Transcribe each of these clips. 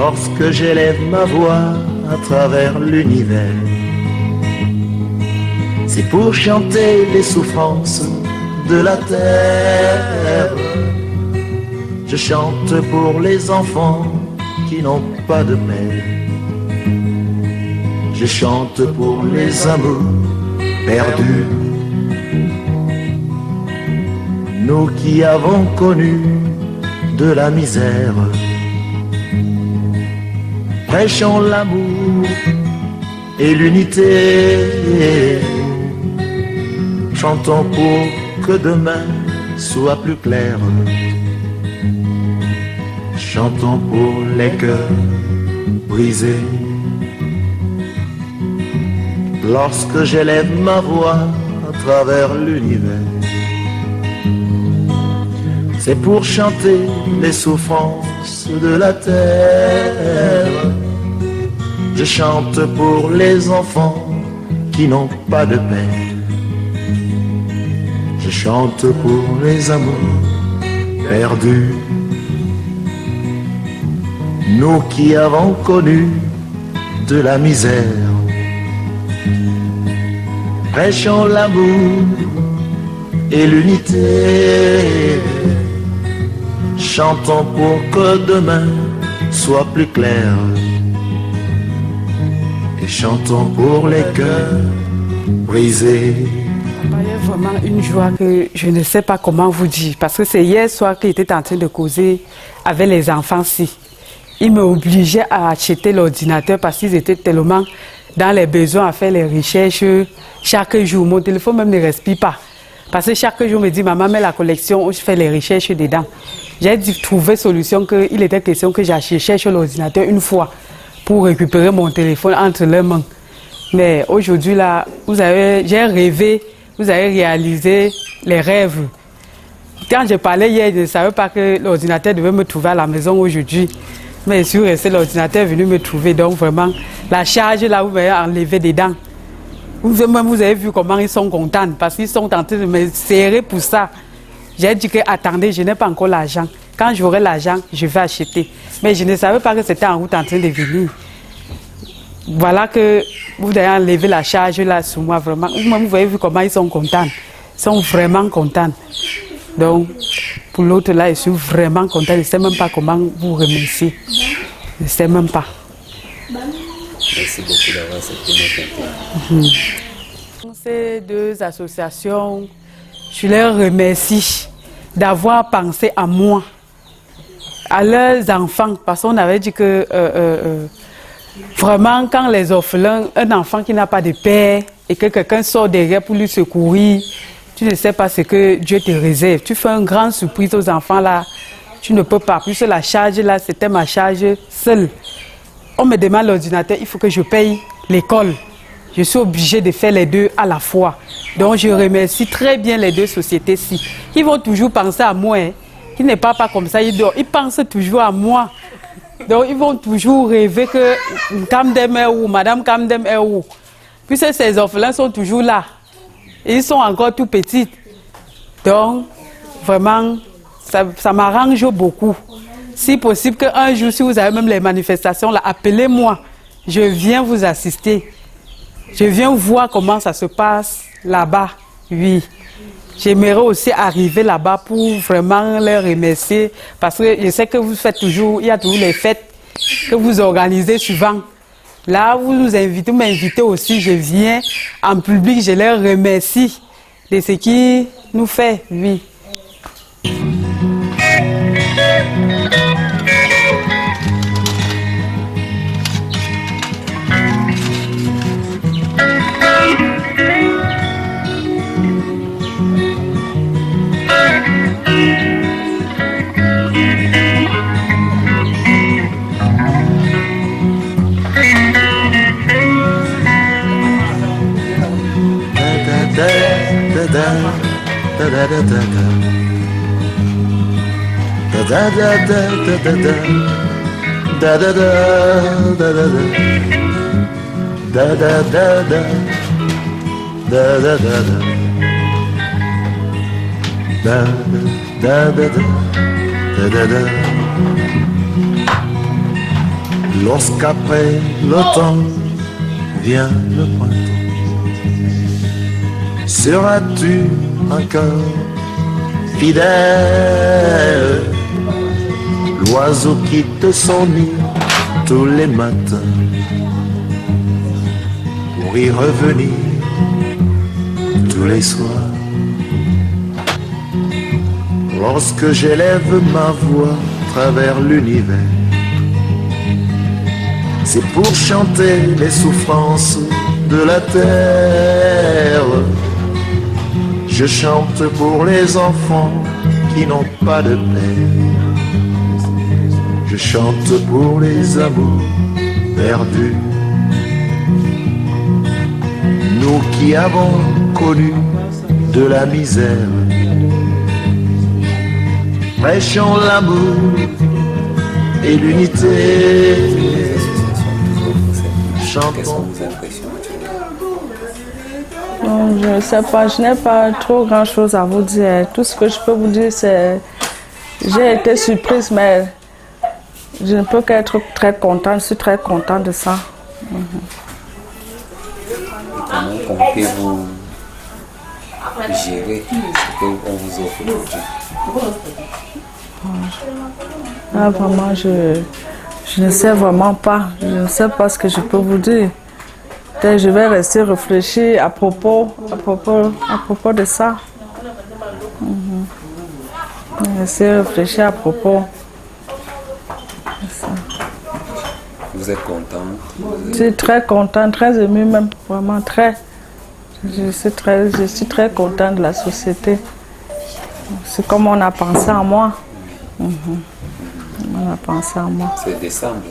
lorsque j'élève ma voix à travers l'univers. C'est pour chanter les souffrances de la terre. Je chante pour les enfants qui n'ont pas de père. Je chante pour les amours perdus. Nous qui avons connu de la misère, prêchons l'amour et l'unité. Chantons pour que demain soit plus clair. Chantons pour les cœurs brisés. Lorsque j'élève ma voix à travers l'univers, c'est pour chanter les souffrances de la terre. Je chante pour les enfants qui n'ont pas de père. Je chante pour les amours perdus. Nous qui avons connu de la misère, prêchons l'amour et l'unité. Chantons pour que demain soit plus clair. Et chantons pour les cœurs brisés. Il y a vraiment une joie que je ne sais pas comment vous dire. Parce que c'est hier soir qu'il était en train de causer avec les enfants-ci. Ils m'obligeaient à acheter l'ordinateur parce qu'ils étaient tellement dans les besoins à faire les recherches chaque jour. Mon téléphone même ne respire pas. Parce que chaque jour, on me dit, maman, mets la collection, je fais les recherches dedans. J'ai dû trouver solution qu'il était question que j'achète l'ordinateur une fois pour récupérer mon téléphone entre les mains. Mais aujourd'hui, là, j'ai rêvé, vous avez réalisé les rêves. Quand je parlais hier, je ne savais pas que l'ordinateur devait me trouver à la maison aujourd'hui. Mais je suis resté, l'ordinateur est venu me trouver. Donc vraiment, la charge, là, vous m'avez enlevé dedans. Vous avez vu comment ils sont contents parce qu'ils sont en train de me serrer pour ça. J'ai dit que attendez, je n'ai pas encore l'argent. Quand j'aurai l'argent, je vais acheter. Mais je ne savais pas que c'était en route en train de venir. Voilà que vous avez enlevé la charge là sur moi, vraiment. Vous avez vu comment ils sont contents. Ils sont vraiment contents. Donc, pour l'autre là, je suis vraiment content. Je ne sais même pas comment vous remercier. Je ne sais même pas. Merci beaucoup d'avoir accepté notre Ces deux associations, je les remercie d'avoir pensé à moi, à leurs enfants, parce qu'on avait dit que vraiment quand les orphelins, un enfant qui n'a pas de père et que quelqu'un sort derrière pour lui secourir, tu ne sais pas ce que Dieu te réserve. Tu fais une grande surprise aux enfants là, tu ne peux pas. Plus la charge là, c'était ma charge seule. On me demande l'ordinateur, il faut que je paye l'école. Je suis obligée de faire les deux à la fois. Donc je remercie très bien les deux sociétés-ci. Ils vont toujours penser à moi. Hein. Ils ne parlent pas comme ça, ils pensent toujours à moi. Donc ils vont toujours rêver que Kamdem est où, Madame Kamdem est où. Puisque ces orphelins sont toujours là. Et ils sont encore tout petits. Donc vraiment, ça m'arrange beaucoup. Si possible qu'un jour, si vous avez même les manifestations, là, appelez-moi. Je viens vous assister. Je viens voir comment ça se passe là-bas. Oui. J'aimerais aussi arriver là-bas pour vraiment les remercier. Parce que je sais que vous faites toujours, il y a toujours les fêtes que vous organisez souvent. Là, vous nous invitez, vous m'invitez aussi. Je viens en public, je les remercie de ce qu'ils nous font. Oui. Lorsqu'après l'automne vient le printemps, seras-tu encore fidèle? L'oiseau quitte son nid tous les matins pour y revenir tous les soirs. Lorsque j'élève ma voix à travers l'univers, c'est pour chanter les souffrances de la terre. Je chante pour les enfants qui n'ont pas de père. Je chante pour les amours perdus. Nous qui avons connu de la misère, prêchons l'amour et l'unité. Chantons. Non, je ne sais pas, je n'ai pas trop grand chose à vous dire. Tout ce que je peux vous dire, c'est j'ai été surprise, mais je ne peux qu'être très contente. Je suis très contente de ça. Comment comptez-vous gérer ce qu'on vous offre aujourd'hui? Ah, vraiment, je ne sais vraiment pas. Je ne sais pas ce que je peux vous dire. Peut-être je vais rester réfléchir à propos de ça. Rester réfléchir à propos de ça. Vous êtes contente? Je suis très contente, très émue même, vraiment très. Je suis très contente de la société. C'est comme on a pensé à moi. On a pensé à moi. C'est décembre.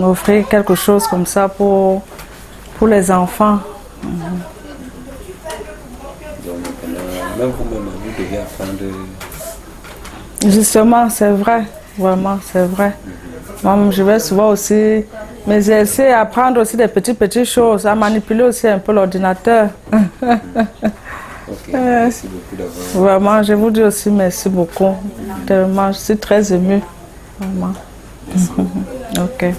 Offrir quelque chose comme ça pour les enfants. Donc maintenant, même vous-même, vous devez apprendre. Justement, c'est vrai. Vraiment, c'est vrai. Moi, je vais souvent aussi m'exercer à apprendre aussi des petites choses, à manipuler aussi un peu l'ordinateur. Ok, merci beaucoup d'avoir. Vraiment, je vous dis aussi merci beaucoup. Tellement, je suis très émue. Vraiment. Ok.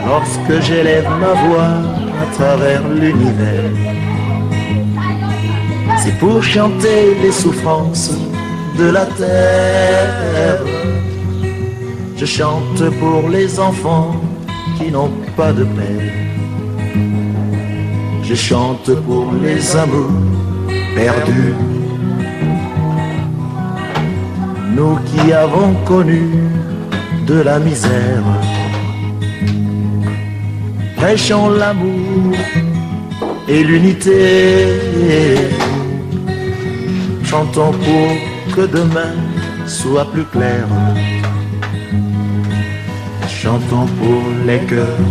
Lorsque j'élève ma voix à travers l'univers, c'est pour chanter les souffrances de la terre. Je chante pour les enfants qui n'ont pas de père. Je chante pour les amours perdus. Nous qui avons connu de la misère, prêchons l'amour et l'unité. Chantons pour que demain soit plus clair. Chantons pour les cœurs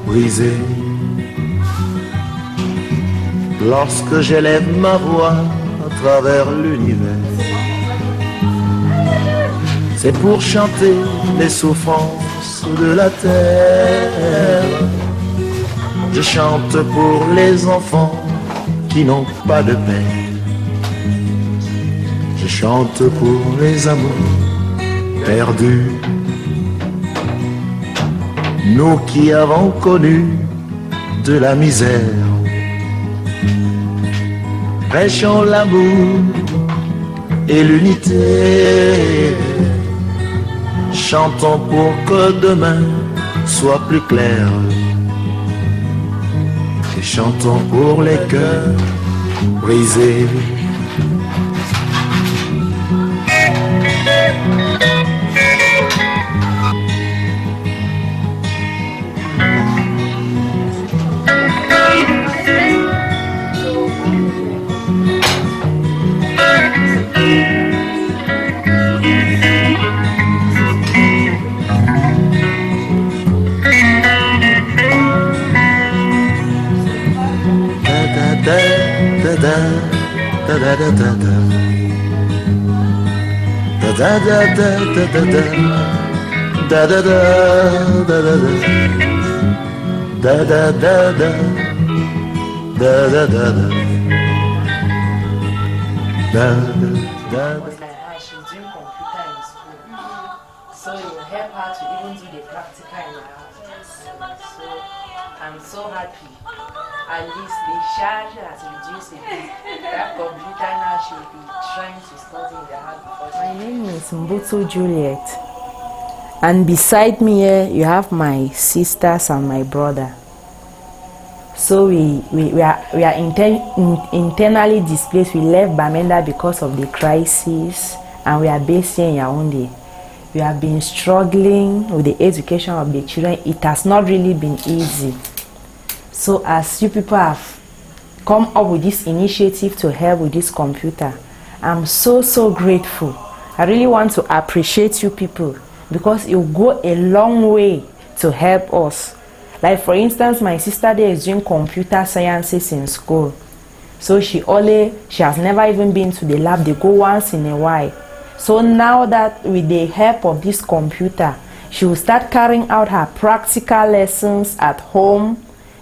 brisés. Lorsque j'élève ma voix à travers l'univers, c'est pour chanter les souffrances de la terre. Je chante pour les enfants qui n'ont pas de père. Je chante pour les amours perdus. Nous qui avons connu de la misère, prêchons l'amour et l'unité. Chantons pour que demain soit plus clair. Et chantons pour les cœurs brisés. da, da, was like her, she's doing computer in school. So it will help her to even do the practical in her house. So I'm so happy. At least the charge has reduced a bit. That computer now she'll be trying to study in the house. My name is Mbutu Juliet. And beside me here, you have my sisters and my brother. So we are internally displaced. We left Bamenda because of the crisis, and we are based here in Yaoundé. We have been struggling with the education of the children. It has not really been easy. So as you people have come up with this initiative to help with this computer, I'm so grateful. I really want to appreciate you people because it will go a long way to help us. Like for instance, my sister there is doing computer sciences in school. So she has never even been to the lab. They go once in a while. So now that with the help of this computer, she will start carrying out her practical lessons at home.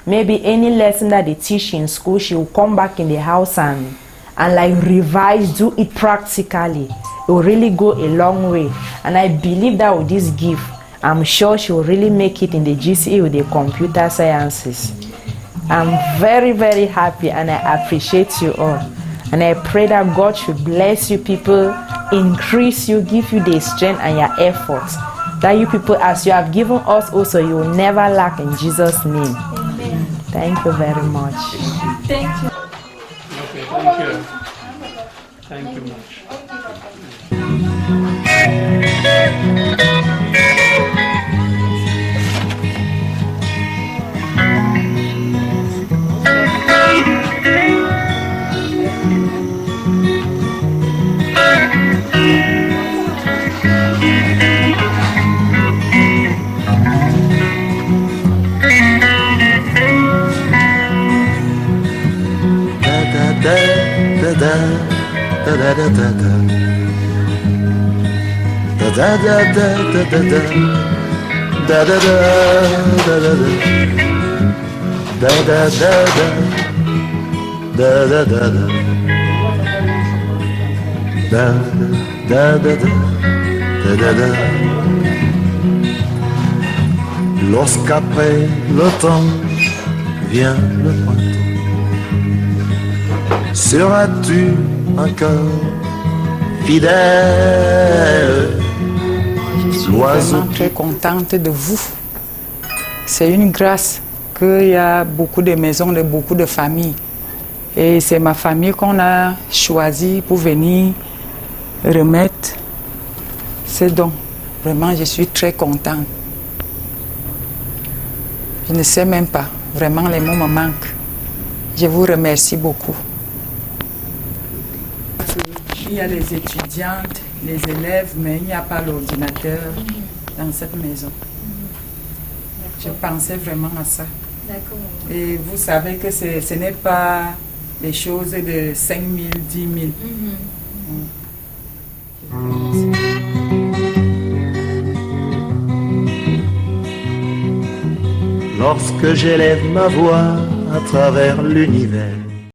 Maybe any lesson that they teach in school, she will come back in the house and like revise, do it practically. It will really go a long way. And I believe that with this gift, I'm sure she will really make it in the GCE with the computer sciences. I'm very happy and I appreciate you all. And I pray that God should bless you people, increase you, give you the strength and your efforts. That you people, as you have given us also, you will never lack in Jesus' name. Amen. Thank you very much. Thank you. Okay, thank you. Thank you much. Lorsqu'après l'automne vient le printemps, seras-tu encore fidèle? Je suis vraiment très contente de vous. C'est une grâce qu'il y a beaucoup de maisons, beaucoup de familles. Et c'est ma famille qu'on a choisi pour venir remettre ces dons. Vraiment, je suis très contente. Je ne sais même pas. Vraiment, les mots me manquent. Je vous remercie beaucoup. Il y a les étudiantes, les élèves, mais il n'y a pas l'ordinateur dans cette maison. Je pensais vraiment à ça. Et vous savez que ce n'est pas des choses de 5 000, 10 000. Lorsque j'élève ma voix à travers l'univers,